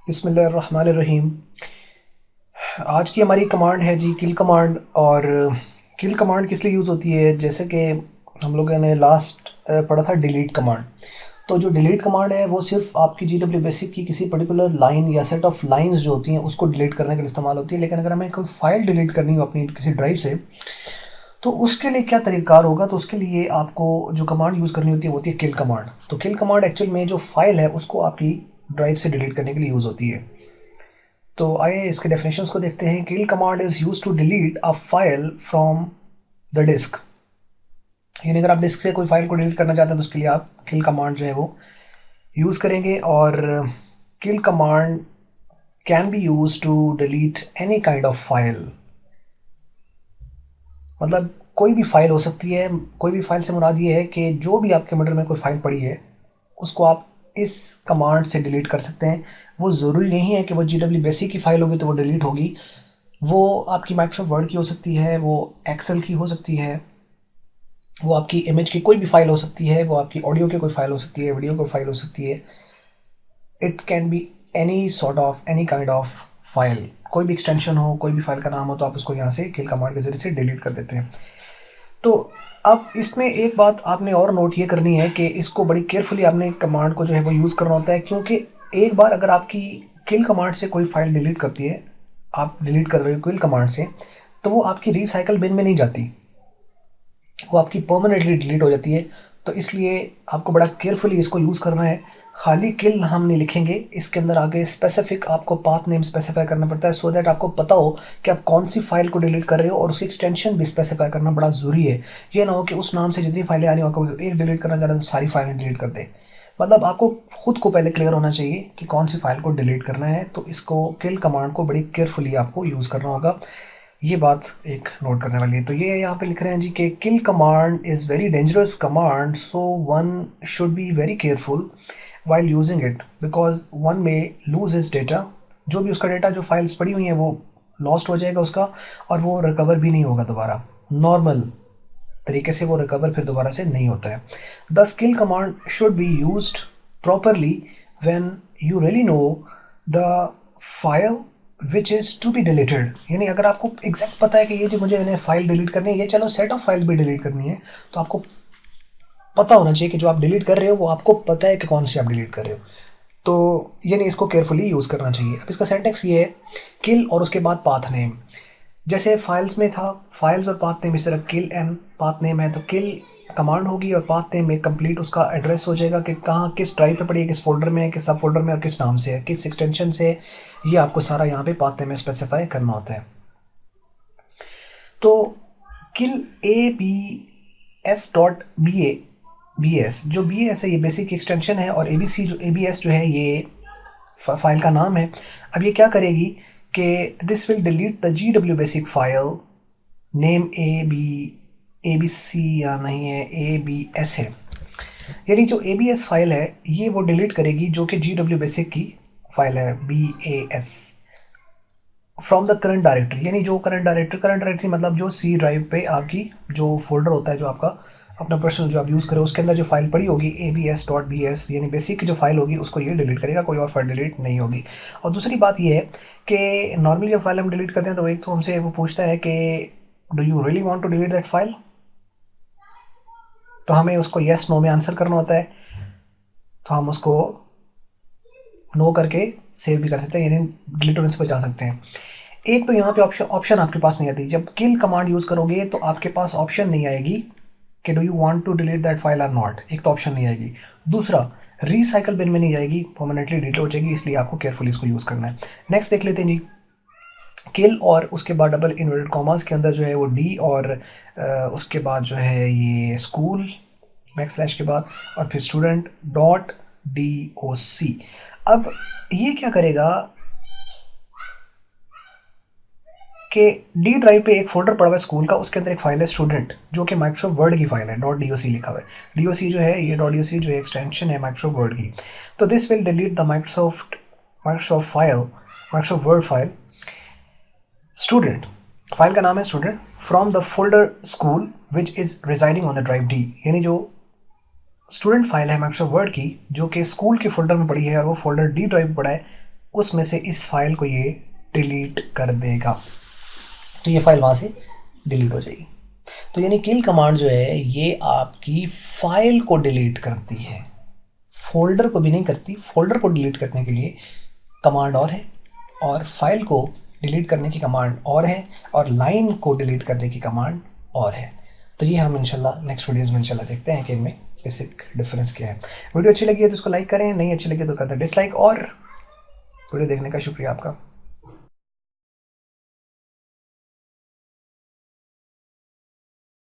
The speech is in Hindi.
बिस्मिल्लाहिर्रहमानिर्रहीम। आज की हमारी कमांड है जी किल कमांड। और किल कमांड किस लिए यूज़ होती है, जैसे कि हम लोगों ने लास्ट पढ़ा था डिलीट कमांड। तो जो डिलीट कमांड है वो सिर्फ आपकी GW बेसिक की किसी पर्टिकुलर लाइन या सेट ऑफ लाइंस जो होती हैं उसको डिलीट करने के लिए इस्तेमाल होती है। लेकिन अगर हमें कोई फाइल डिलीट करनी हो अपनी किसी ड्राइव से, तो उसके लिए क्या तरीक़ार होगा। तो उसके लिए आपको जो कमांड यूज़ करनी होती है वो होती है किल कमांड। तो किल कमांड एक्चुअल में जो फाइल है उसको आपकी ड्राइव से डिलीट करने के लिए यूज़ होती है। तो आइए इसके डेफिनेशंस को देखते हैं। Kill command is use to delete a file from the disk. यानी अगर आप डिस्क से कोई फाइल को डिलीट करना चाहते हैं तो उसके लिए आप किल कमांड जो है वो यूज़ करेंगे। और kill command can be use to delete any kind of file. मतलब कोई भी फाइल हो सकती है। कोई भी फाइल से मुराद ये है कि जो भी आपके कंप्यूटर में कोई फाइल पड़ी है उसको आप इस कमांड से डिलीट कर सकते हैं। वो ज़रूरी नहीं है कि वो GW बेसिक की फ़ाइल होगी तो वो डिलीट होगी। वो आपकी माइक्रोसॉफ्ट वर्ड की हो सकती है, वो एक्सेल की हो सकती है, वो आपकी इमेज की कोई भी फाइल हो सकती है, वो आपकी ऑडियो की कोई फाइल हो सकती है, वीडियो की फाइल हो सकती है। It can be any sort of any kind of file. कोई भी एक्सटेंशन हो, कोई भी फाइल का नाम हो, तो आप उसको यहाँ से किल कमांड के ज़रिए से डिलीट कर देते हैं। तो अब इसमें एक बात आपने और नोट ये करनी है कि इसको बड़ी केयरफुली आपने कमांड को जो है वो यूज़ करना होता है, क्योंकि एक बार अगर आपकी किल कमांड से कोई फाइल डिलीट करती है, आप डिलीट कर रहे हो किल कमांड से, तो वो आपकी रिसाइकल बिन में नहीं जाती, वो आपकी परमानेंटली डिलीट हो जाती है। तो इसलिए आपको बड़ा केयरफुली इसको यूज़ करना है। खाली किल हम नहीं लिखेंगे, इसके अंदर आगे स्पेसिफिक आपको पाथ नेम स्पेसिफाई करना पड़ता है, सो दैट आपको पता हो कि आप कौन सी फाइल को डिलीट कर रहे हो, और उसकी एक्सटेंशन भी स्पेसिफाई करना बड़ा ज़रूरी है। ये ना हो कि उस नाम से जितनी फाइलें आ रही हो, आपको एक डिलीट करना चाह रहे तो सारी फाइलें डिलीट कर दे। मतलब आपको खुद को पहले क्लियर होना चाहिए कि कौन सी फाइल को डिलीट करना है। तो इसको किल कमांड को बड़ी केयरफुली आपको यूज़ करना होगा। ये बात एक नोट करने वाली है। तो ये यहाँ पे लिख रहे हैं जी कि kill command is very dangerous command, so one should be very careful while using it because one may lose his data. जो भी उसका डेटा, जो फाइल्स पड़ी हुई हैं, वो लॉस्ट हो जाएगा उसका, और वो रिकवर भी नहीं होगा दोबारा। नॉर्मल तरीके से वो रिकवर फिर दोबारा से नहीं होता है। The skill command should be used properly when you really know the file which is to be deleted. यानी अगर आपको एग्जैक्ट पता है कि ये जो मुझे इन्हें फाइल डिलीट करनी है, ये चलो सेट ऑफ फाइल भी डिलीट करनी है, तो आपको पता होना चाहिए कि जो आप डिलीट कर रहे हो वो आपको पता है कि कौन सी आप डिलीट कर रहे हो। तो यानी इसको केयरफुली यूज़ करना चाहिए। अब इसका सेंटेक्स ये है, किल और उसके बाद पाथ नेम। जैसे फाइल्स में था, फाइल्स और पाथ नेम इस तरह किल एंड पाथ नेम है, तो किल कमांड होगी और पाथ नेम में कंप्लीट उसका एड्रेस हो जाएगा कि कहाँ किस ड्राइव पे पड़ी है, किस फोल्डर में है, किस सब फोल्डर में, और किस नाम से है, किस एक्सटेंशन से। ये आपको सारा यहाँ पे पाथ नेम में स्पेसिफाई करना होता है। तो किल ABS जो BS है ये बेसिक एक्सटेंशन है, और ABC जो ABS जो है ये फाइल का नाम है। अब ये क्या करेगी कि this will delete the GW basic file name ABC, या नहीं है ABS है। यानी जो ABS फाइल है ये वो डिलीट करेगी जो कि GW बेसिक की फाइल है BAS from the current directory. यानी जो करंट डायरेक्टरी मतलब जो C ड्राइव पे आपकी जो फोल्डर होता है, जो आपका अपना पर्सनल जो आप यूज़ करें, उसके अंदर जो फाइल पड़ी होगी abs.bs यानी बेसिक की जो फाइल होगी उसको ये डिलीट करेगा, कोई और फाइल डिलीट नहीं होगी। और दूसरी बात ये है कि नॉर्मली जब फाइल हम डिलीट करते हैं तो एक तो हमसे वो पूछता है कि do you really want to delete that file, तो हमें उसको येस नो में आंसर करना होता है। तो हम उसको नो करके सेव भी कर सकते हैं, यानी डिलीट होने से बचा सकते हैं। एक तो यहाँ पे ऑप्शन आपके पास नहीं आती। जब किल कमांड यूज़ करोगे तो आपके पास ऑप्शन नहीं आएगी कि do you want to delete that file और नॉट, एक तो ऑप्शन नहीं आएगी। दूसरा, रिसाइकल बिन में नहीं जाएगी, परमानेंटली डिलीट हो जाएगी, इसलिए आपको केयरफुली इसको यूज़ करना है। नेक्स्ट देख लेते हैं जी, किल और उसके बाद डबल इन्वर्टेड कॉमास के अंदर जो है वो D, और उसके बाद जो है ये स्कूल बैकस्लैश के बाद, और फिर स्टूडेंट .doc। अब ये क्या करेगा कि D ड्राइव पे एक फोल्डर पड़ा हुआ है स्कूल का, उसके अंदर एक फाइल है स्टूडेंट जो कि माइक्रोसॉफ्ट वर्ड की फाइल है, .doc लिखा हुआ है। doc जो है ये .doc जो है एक्सटेंशन है माइक्रोसॉफ्ट वर्ड की। तो this will delete the Microsoft word file student, file का नाम है student, from the folder school which is residing on the drive D। यानी जो स्टूडेंट फाइल है माइक्रोसॉफ्ट वर्ड की जो कि स्कूल के फोल्डर में पड़ी है, और वो फोल्डर D ड्राइव में पड़ा है, उसमें से इस फाइल को ये डिलीट कर देगा, तो ये फाइल वहाँ से डिलीट हो जाएगी। तो यानी किल कमांड जो है ये आपकी फाइल को डिलीट करती है, फोल्डर को भी नहीं करती। फोल्डर को डिलीट करने के लिए कमांड और है, और फाइल को डिलीट करने की कमांड और है, और लाइन को डिलीट करने की कमांड और है। तो ये हम इंशाल्लाह नेक्स्ट वीडियोज़ में इंशाल्लाह देखते हैं कि इनमें बेसिक डिफरेंस क्या है। वीडियो अच्छी लगी है तो इसको लाइक करें, नहीं अच्छी लगी तो कर दें डिसलाइक, और वीडियो देखने का शुक्रिया आपका।